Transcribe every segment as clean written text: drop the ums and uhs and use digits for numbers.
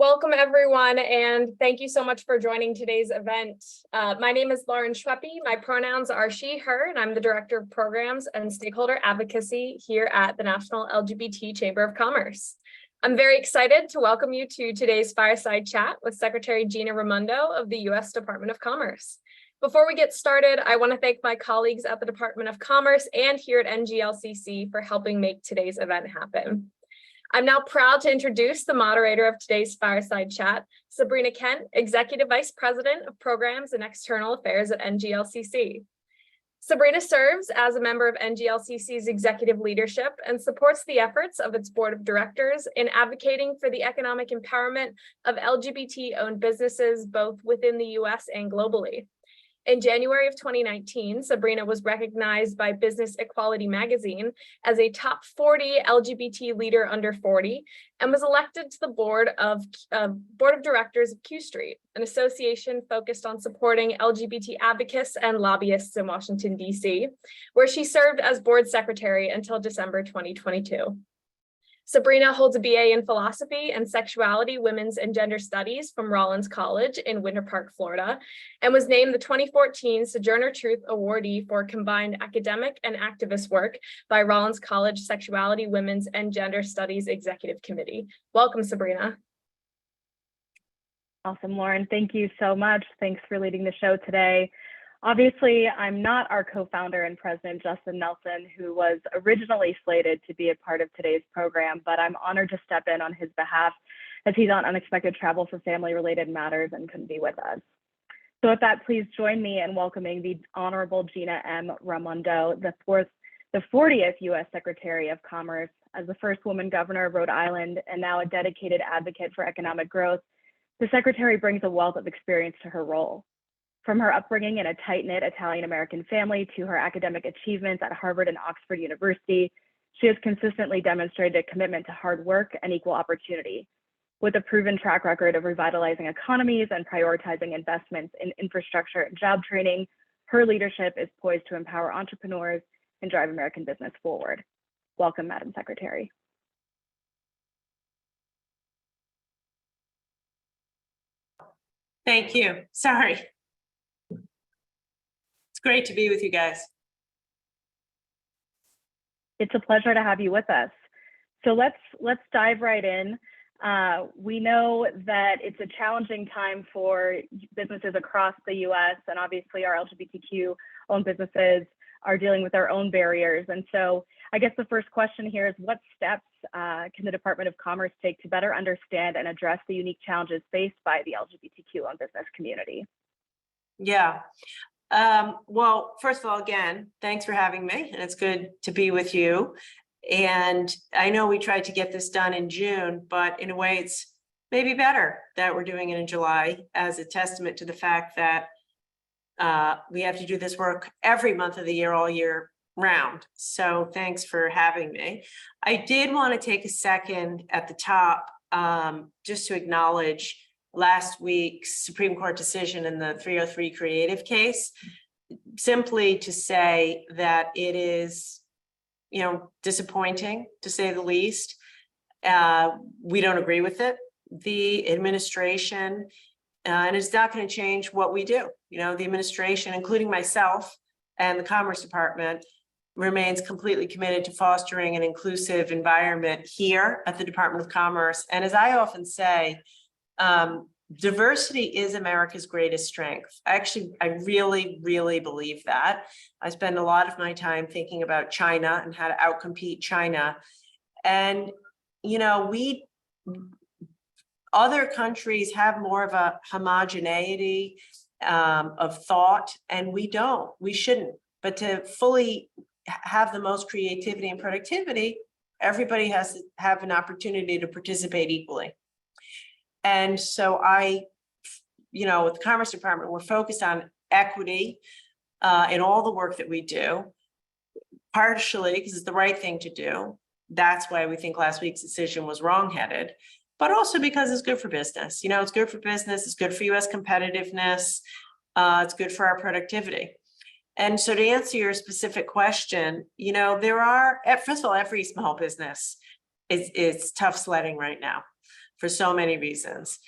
Welcome, everyone, and thank you so much for joining today's event. My name is Lauren Schweppe. My pronouns are she, her, and I'm the Director of Programs and Stakeholder Advocacy here at the National LGBT Chamber of Commerce. I'm very excited to welcome you to today's Fireside Chat with Secretary Gina Raimondo of the U.S. Department of Commerce. Before we get started, I want to thank my colleagues at the Department of Commerce and here at NGLCC for helping make today's event happen. I'm now proud to introduce the moderator of today's Fireside Chat, Sabrina Kent, Executive Vice President of Programs and External Affairs at NGLCC. Sabrina serves as a member of NGLCC's executive leadership and supports the efforts of its board of directors in advocating for the economic empowerment of LGBT-owned businesses both within the U.S. and globally. In January of 2019, Sabrina was recognized by Business Equality magazine as a top 40 LGBT leader under 40 and was elected to the board of directors of Q Street, an association focused on supporting LGBT advocates and lobbyists in Washington, D.C., where she served as board secretary until December 2022. Sabrina holds a BA in Philosophy and Sexuality, Women's and Gender Studies from Rollins College in Winter Park, Florida, and was named the 2014 Sojourner Truth Awardee for combined academic and activist work by Rollins College Sexuality, Women's and Gender Studies Executive Committee. Welcome, Sabrina. Awesome, Lauren. Thank you so much. Thanks for leading the show today. Obviously, I'm not our co-founder and president, Justin Nelson, who was originally slated to be a part of today's program, but I'm honored to step in on his behalf as he's on unexpected travel for family-related matters and couldn't be with us. So with that, please join me in welcoming the Honorable Gina M. Raimondo, the 40th U.S. Secretary of Commerce. As the first woman governor of Rhode Island and now a dedicated advocate for economic growth, the Secretary brings a wealth of experience to her role. From her upbringing in a tight-knit Italian-American family to her academic achievements at Harvard and Oxford University, she has consistently demonstrated a commitment to hard work and equal opportunity. With a proven track record of revitalizing economies and prioritizing investments in infrastructure and job training, her leadership is poised to empower entrepreneurs and drive American business forward. Welcome, Madam Secretary. Thank you. Sorry. Great to be with you guys. It's a pleasure to have you with us. So let's dive right in. We know that it's a challenging time for businesses across the U.S. and obviously our LGBTQ-owned businesses are dealing with their own barriers. And so I guess the first question here is, what steps can the Department of Commerce take to better understand and address the unique challenges faced by the LGBTQ-owned business community? Yeah. Well, first of all, again, thanks for having me, and it's good to be with you. And I know we tried to get this done in June, but in a way it's maybe better that we're doing it in July as a testament to the fact that we have to do this work every month of the year, all year round. So thanks for having me. I did want to take a second at the top just to acknowledge last week's Supreme Court decision in the 303 creative case, simply to say that it is, disappointing to say the least. We don't agree with it. The administration, and it's not going to change what we do. The administration, including myself and the Commerce Department, remains completely committed to fostering an inclusive environment here at the Department of Commerce. And as I often say, diversity is America's greatest strength. I really, really believe that. I spend a lot of my time thinking about China and how to outcompete China. And, other countries have more of a homogeneity of thought, and we don't. We shouldn't. But to fully have the most creativity and productivity, everybody has to have an opportunity to participate equally. And so with the Commerce Department, we're focused on equity in all the work that we do, partially because it's the right thing to do. That's why we think last week's decision was wrongheaded, but also because it's good for business. It's good for business, it's good for US competitiveness, it's good for our productivity. And so to answer your specific question, there are, first of all, every small business is tough sledding right now. for so many reasons.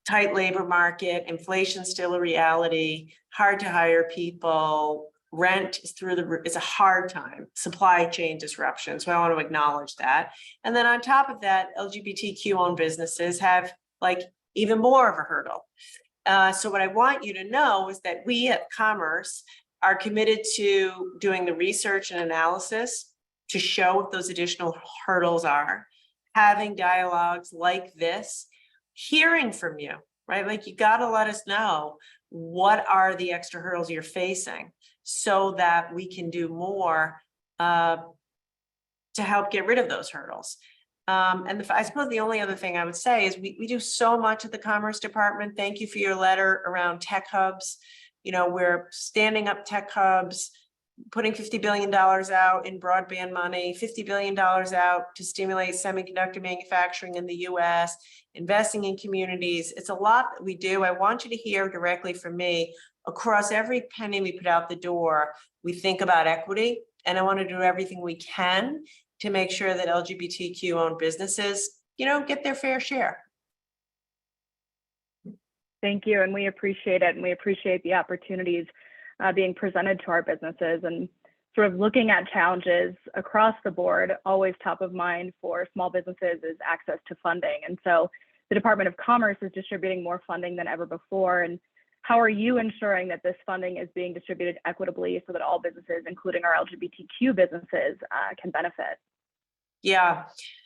Tight labor market, inflation still a reality, hard to hire people, rent is through the roof. It's a hard time, supply chain disruption. So I want to acknowledge that. And then on top of that, LGBTQ owned businesses have like even more of a hurdle. So what I want you to know is that we at Commerce are committed to doing the research and analysis to show what those additional hurdles are, having dialogues like this, hearing from you, right? Like you got to let us know what are the extra hurdles you're facing so that we can do more to help get rid of those hurdles. I suppose the only other thing I would say is we do so much at the Commerce Department. Thank you for your letter around tech hubs. You know, we're standing up tech hubs, putting $50 billion out in broadband money, $50 billion out to stimulate semiconductor manufacturing in the US, investing in communities. It's a lot that we do. I want you to hear directly from me. Across every penny we put out the door, we think about equity, and I want to do everything we can to make sure that LGBTQ owned businesses, you know, get their fair share. Thank you, and we appreciate it, and we appreciate the opportunities being presented to our businesses, and sort of looking at challenges across the board. Always top of mind for small businesses is access to funding, and so the Department of Commerce is distributing more funding than ever before. And how are you ensuring that this funding is being distributed equitably so that all businesses, including our LGBTQ businesses, can benefit? Yeah.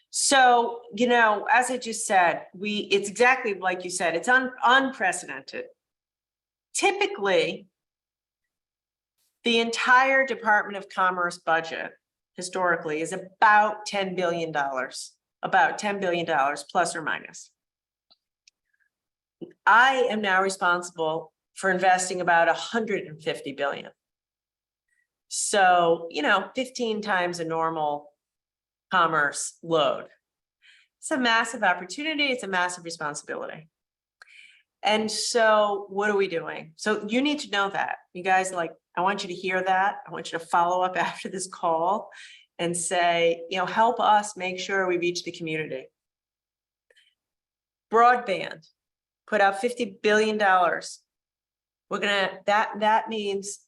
So, you know, as I just said, it's exactly like you said, it's unprecedented. Typically, the entire Department of Commerce budget historically is about $10 billion, plus or minus. I am now responsible for investing about 150 billion. So, you know, 15 times a normal commerce load. It's a massive opportunity. It's a massive responsibility. And so what are we doing? So you need to know that. You guys, like, I want you to hear that. I want you to follow up after this call and say, you know, help us make sure we reach the community. Broadband, put out $50 billion. We're gonna, that means,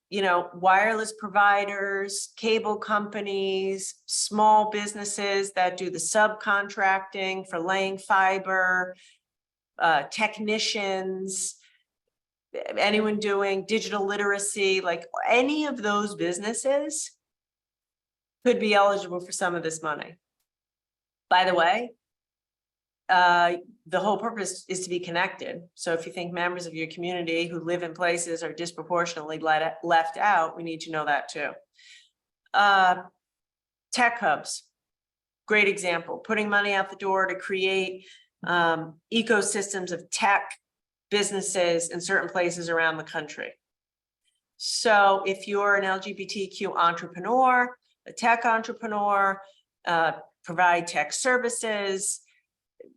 you know, wireless providers, cable companies, small businesses that do the subcontracting for laying fiber, technicians, anyone doing digital literacy, like any of those businesses could be eligible for some of this money. By the way, the whole purpose is to be connected. So if you think members of your community who live in places are disproportionately left out, we need to know that too. Tech hubs, great example, putting money out the door to create ecosystems of tech businesses in certain places around the country. So if you're an LGBTQ entrepreneur, a tech entrepreneur, provide tech services,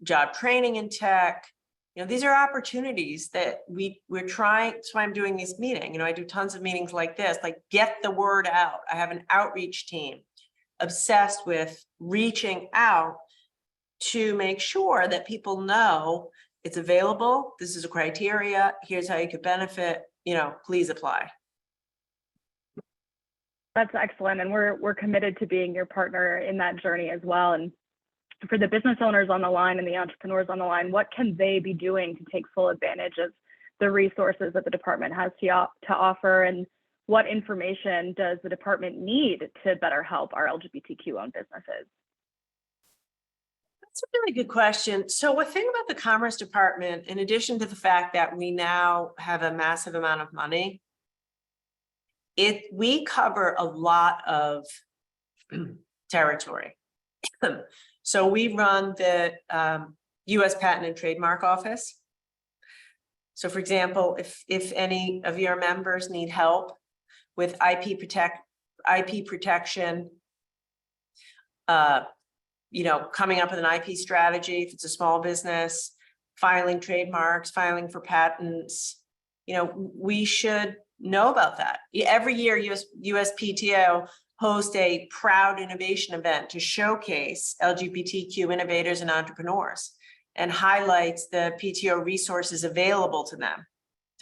job training in tech, you know, these are opportunities that we're trying. That's why I'm doing this meeting. You know, I do tons of meetings like this, like get the word out. I have an outreach team obsessed with reaching out to make sure that people know it's available. This is a criteria. Here's how you could benefit, you know, please apply. That's excellent. And we're committed to being your partner in that journey as well. And for the business owners on the line and the entrepreneurs on the line, what can they be doing to take full advantage of the resources that the department has to offer? And what information does the department need to better help our LGBTQ owned businesses? That's a really good question. So one thing about the Commerce Department, in addition to the fact that we now have a massive amount of money, we cover a lot of territory. So we run the US Patent and Trademark Office. So for example, if any of your members need help with IP protection, you know, coming up with an IP strategy, if it's a small business, filing trademarks, filing for patents, you know, we should know about that. Every year, USPTO host a proud innovation event to showcase LGBTQ innovators and entrepreneurs and highlights the PTO resources available to them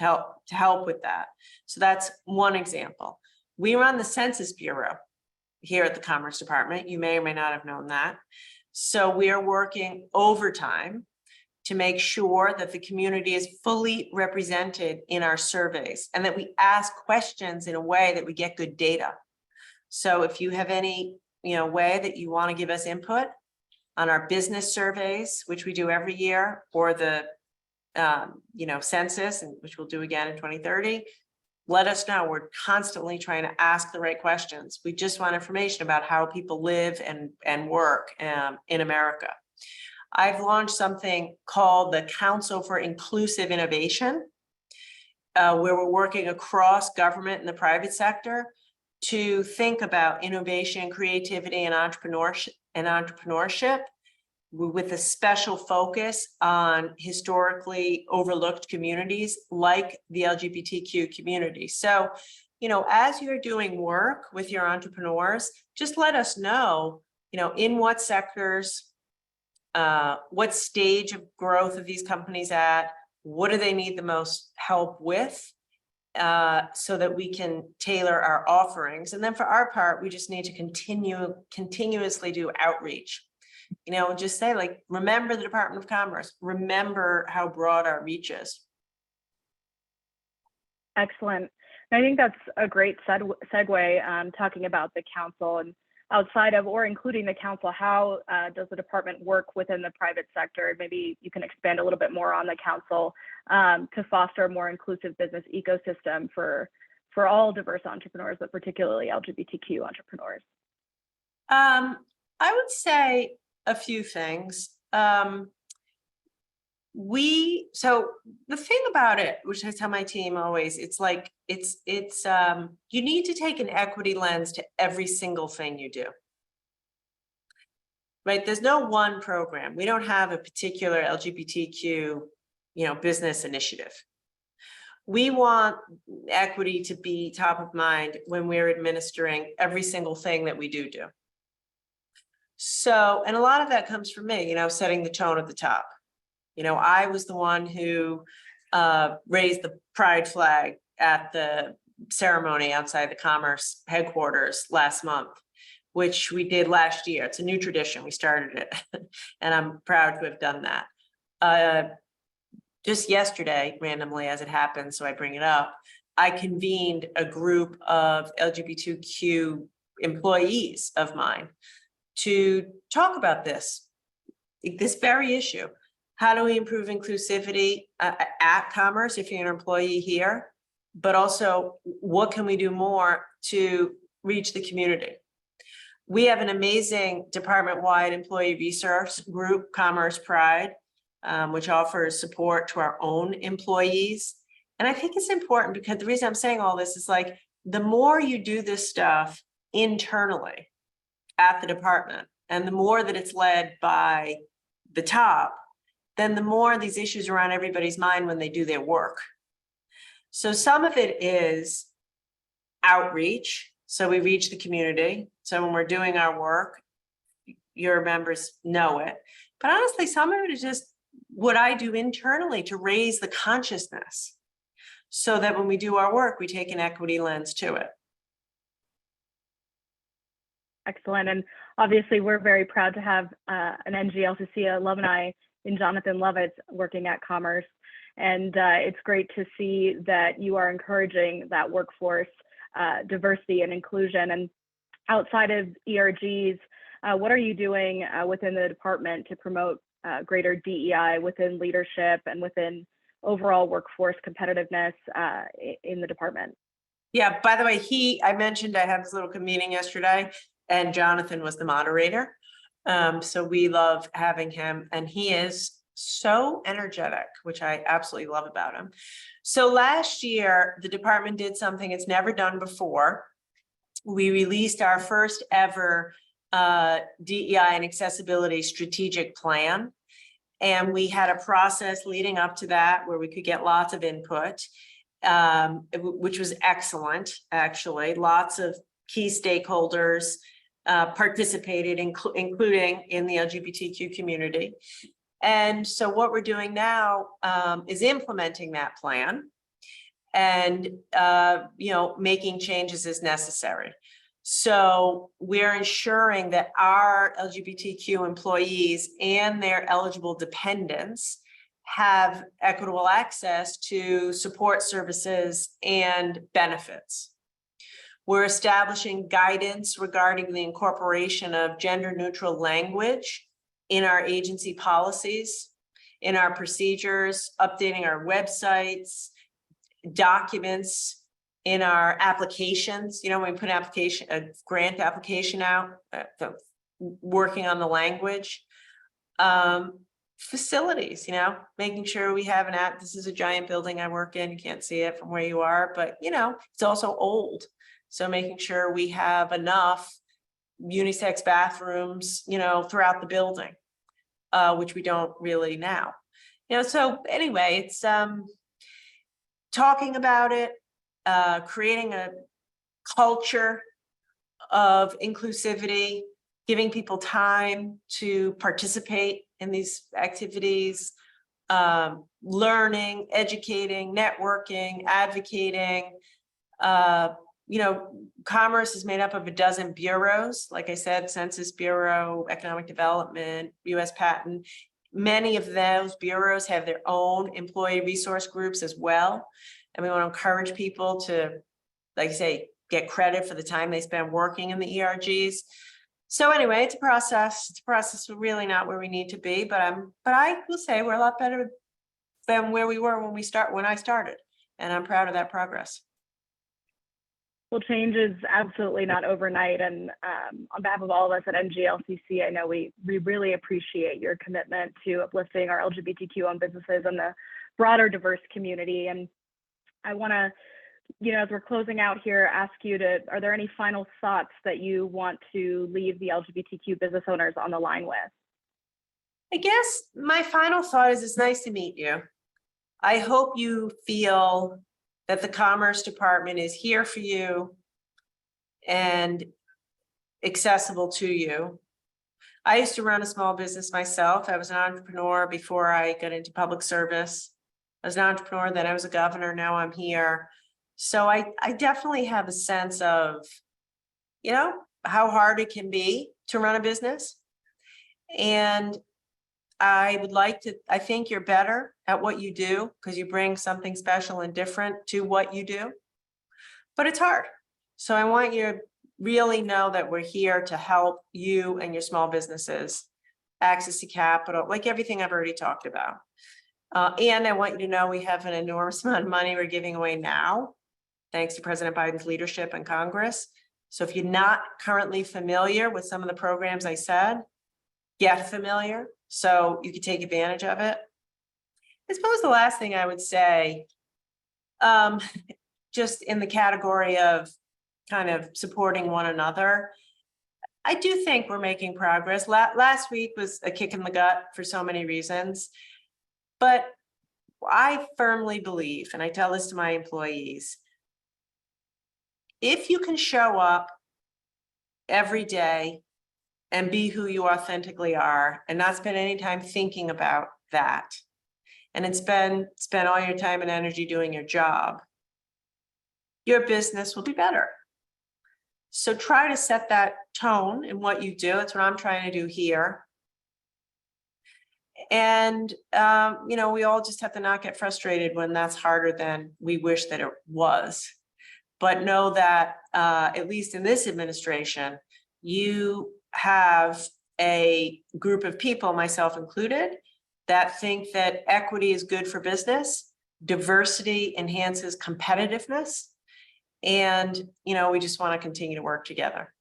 to help with that. So that's one example. We run the Census Bureau here at the Commerce Department. You may or may not have known that. So we are working overtime to make sure that the community is fully represented in our surveys and that we ask questions in a way that we get good data. So if you have any, way that you want to give us input on our business surveys, which we do every year, or the, census, and which we'll do again in 2030, let us know. We're constantly trying to ask the right questions. We just want information about how people live and work in America. I've launched something called the Council for Inclusive Innovation, where we're working across government and the private sector to think about innovation, creativity, and entrepreneurship with a special focus on historically overlooked communities like the LGBTQ community. So, as you're doing work with your entrepreneurs, just let us know, in what sectors, what stage of growth of these companies at, what do they need the most help with, so that we can tailor our offerings. And then for our part, we just need to continuously do outreach. Just say, like, remember the Department of Commerce, remember how broad our reach is. Excellent. And I think that's a great segue, talking about the council, and outside of or including the council, how does the department work within the private sector? Maybe you can expand a little bit more on the council to foster a more inclusive business ecosystem for all diverse entrepreneurs, but particularly LGBTQ entrepreneurs. I would say a few things. So the thing about it, which I tell my team always, it's you need to take an equity lens to every single thing you do. Right? There's no one program. We don't have a particular LGBTQ, business initiative. We want equity to be top of mind when we're administering every single thing that we do. So, and a lot of that comes from me, setting the tone at the top. I was the one who raised the pride flag at the ceremony outside the Commerce headquarters last month, which we did last year. It's a new tradition. We started it, and I'm proud to have done that. Just yesterday, randomly as it happens, so I bring it up, I convened a group of LGBTQ employees of mine to talk about this very issue. How do we improve inclusivity at Commerce if you're an employee here? But also, what can we do more to reach the community? We have an amazing department-wide employee resource group, Commerce Pride, which offers support to our own employees. And I think it's important because the reason I'm saying all this is, like, the more you do this stuff internally at the department, and the more that it's led by the top, then the more these issues are on everybody's mind when they do their work. So some of it is outreach. So we reach the community. So when we're doing our work, your members know it. But honestly, some of it is just what I do internally to raise the consciousness so that when we do our work, we take an equity lens to it. Excellent. And obviously, we're very proud to have an NGLCC alumni in Jonathan Lovitz working at Commerce. And it's great to see that you are encouraging that workforce diversity and inclusion. And outside of ERGs, what are you doing within the department to promote greater DEI within leadership and within overall workforce competitiveness in the department? Yeah, by the way, I mentioned I had this little meeting yesterday, and Jonathan was the moderator. So we love having him, and he is so energetic, which I absolutely love about him. So last year, the department did something it's never done before. We released our first ever DEI and accessibility strategic plan. And we had a process leading up to that where we could get lots of input, which was excellent, actually. Lots of key stakeholders participated, including in the LGBTQ community. And so what we're doing now is implementing that plan and, making changes as necessary. So we're ensuring that our LGBTQ employees and their eligible dependents have equitable access to support services and benefits. We're establishing guidance regarding the incorporation of gender-neutral language in our agency policies, in our procedures, updating our websites, documents, in our applications. When we put a grant application out, working on the language. Facilities, making sure we have an app. This is a giant building I work in. You can't see it from where you are, but it's also old. So making sure we have enough unisex bathrooms, throughout the building, which we don't really now. So anyway, it's talking about it, creating a culture of inclusivity, giving people time to participate in these activities, learning, educating, networking, advocating. Commerce is made up of a dozen bureaus, like I said, Census Bureau, Economic Development, US Patent. Many of those bureaus have their own employee resource groups as well. And we want to encourage people to, like I say, get credit for the time they spend working in the ERGs. So anyway, it's a process. It's a process. We're really not where we need to be, but I will say we're a lot better than where we were when I started, and I'm proud of that progress. Well, change is absolutely not overnight, and on behalf of all of us at NGLCC, I know we really appreciate your commitment to uplifting our LGBTQ-owned businesses and the broader diverse community. And I want to, as we're closing out here, ask you are there any final thoughts that you want to leave the LGBTQ business owners on the line with? I guess my final thought is it's nice to meet you. I hope you feel that the Commerce Department is here for you and accessible to you. I used to run a small business myself. I was an entrepreneur before I got into public service. I was an entrepreneur, then I was a governor, now I'm here. So I definitely have a sense of, how hard it can be to run a business. And I think you're better at what you do because you bring something special and different to what you do, but it's hard. So I want you to really know that we're here to help you and your small businesses access to capital, like everything I've already talked about. And I want you to know we have an enormous amount of money we're giving away now, thanks to President Biden's leadership in Congress. So if you're not currently familiar with some of the programs I said, get familiar so you can take advantage of it. I suppose the last thing I would say, just in the category of kind of supporting one another, I do think we're making progress. Last week was a kick in the gut for so many reasons, but I firmly believe, and I tell this to my employees, if you can show up every day and be who you authentically are and not spend any time thinking about that, and then spend all your time and energy doing your job, your business will be better. So try to set that tone in what you do. That's what I'm trying to do here. And, we all just have to not get frustrated when that's harder than we wish that it was. But know that, at least in this administration, you have a group of people, myself included, that think that equity is good for business, diversity enhances competitiveness, and, we just want to continue to work together.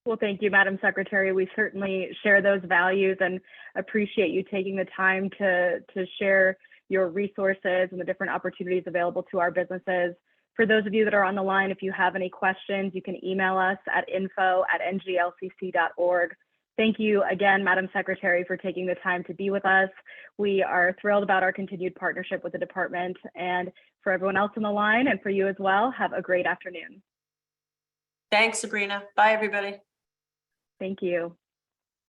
Well, thank you, Madam Secretary. We certainly share those values and appreciate you taking the time to share your resources and the different opportunities available to our businesses. For those of you that are on the line, if you have any questions, you can email us at info@nglcc.org. Thank you again, Madam Secretary, for taking the time to be with us. We are thrilled about our continued partnership with the department, and for everyone else on the line and for you as well, have a great afternoon. Thanks, Sabrina. Bye, everybody. Thank you.